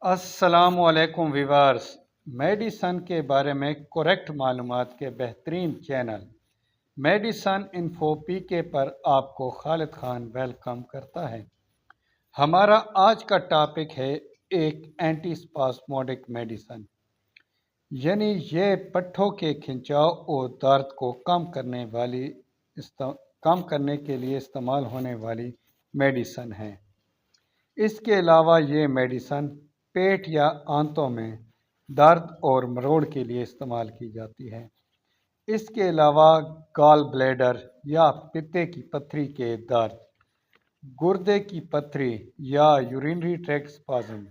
अस्सलाम वालेकुम viewers. Medicine के बारे में करेक्ट मालूमात के बेहतरीन चैनल मेडिसन इन्फो पीके पर आपको खालिद खान वेलकम करता है। हमारा आज का टॉपिक है एक एंटीस्पास्मोडिक मेडिसन, यानी ये पट्ठों के खिंचाव और दर्द को कम करने के लिए इस्तेमाल होने वाली मेडिसन है। इसके अलावा ये मेडिसन पेट या आंतों में दर्द और मरोड़ के लिए इस्तेमाल की जाती है। इसके अलावा गॉल ब्लैडर या पित्ते की पथरी के दर्द, गुर्दे की पथरी या यूरिनरी ट्रैक्ट स्पाज्म,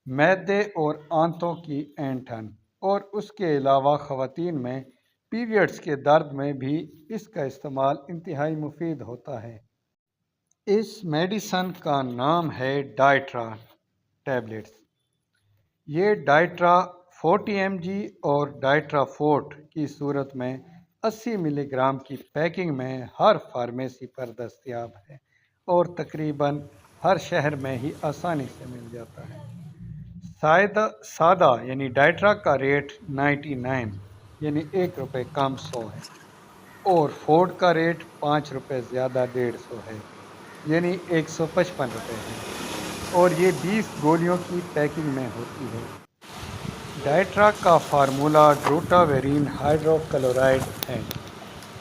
मैदे और आंतों की ऐंठन और उसके अलावा ख़वातीन में पीरियड्स के दर्द में भी इसका इस्तेमाल इंतहाई मुफीद होता है। इस मेडिसन का नाम है डाइट्रा टैबलेट्स। ये डाइट्रा 40 mg और डाइट्रा फोर्ट की सूरत में 80 मिलीग्राम की पैकिंग में हर फार्मेसी पर दस्तयाब है और तकरीबन हर शहर में ही आसानी से मिल जाता है। सादा यानी डाइट्रा का रेट 99 यानी ₹1 कम 100 है और फोर्ट का रेट ₹5 ज़्यादा 150 है यानी ₹155 है और ये 20 गोलियों की पैकिंग में होती है। डाइट्रा का फार्मूला ड्रूटावेरिन हाइड्रोक्लोराइड है।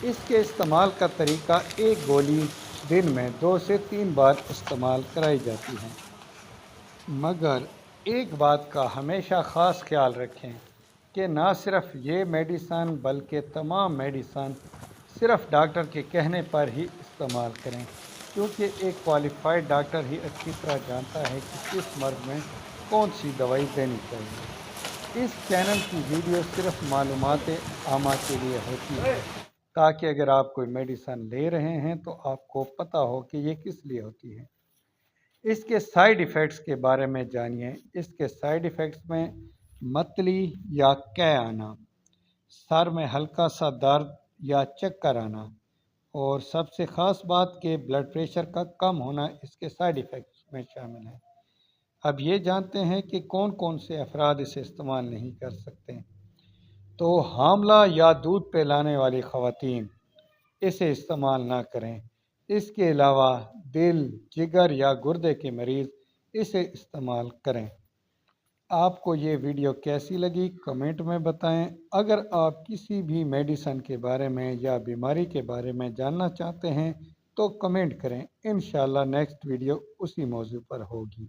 इसके इस्तेमाल का तरीका एक गोली दिन में 2 से 3 बार इस्तेमाल कराई जाती है, मगर एक बात का हमेशा ख़ास ख्याल रखें कि ना सिर्फ ये मेडिसन बल्कि तमाम मेडिसन सिर्फ डॉक्टर के कहने पर ही इस्तेमाल करें, क्योंकि एक क्वालिफाइड डॉक्टर ही अच्छी तरह जानता है कि किस मर्ज में कौन सी दवाई देनी चाहिए। इस चैनल की वीडियो सिर्फ मालूमात आमा के लिए होती है, ताकि अगर आप कोई मेडिसन ले रहे हैं तो आपको पता हो कि ये किस लिए होती है। इसके साइड इफ़ेक्ट्स के बारे में जानिए। इसके साइड इफ़ेक्ट्स में मतली या कै आना, सर में हल्का सा दर्द या चक्कर आना और सबसे ख़ास बात के ब्लड प्रेशर का कम होना इसके साइड इफ़ेक्ट्स में शामिल है। अब ये जानते हैं कि कौन कौन से अफराद इसे इस्तेमाल नहीं कर सकते। तो हामला या दूध पिलाने वाली ख़वातीन इसे इस्तेमाल ना करें। इसके अलावा दिल, जिगर या गुर्दे के मरीज़ इसे इस्तेमाल करें। आपको ये वीडियो कैसी लगी कमेंट में बताएं। अगर आप किसी भी मेडिसन के बारे में या बीमारी के बारे में जानना चाहते हैं तो कमेंट करें। इंशाल्लाह नेक्स्ट वीडियो उसी मौजू पर होगी।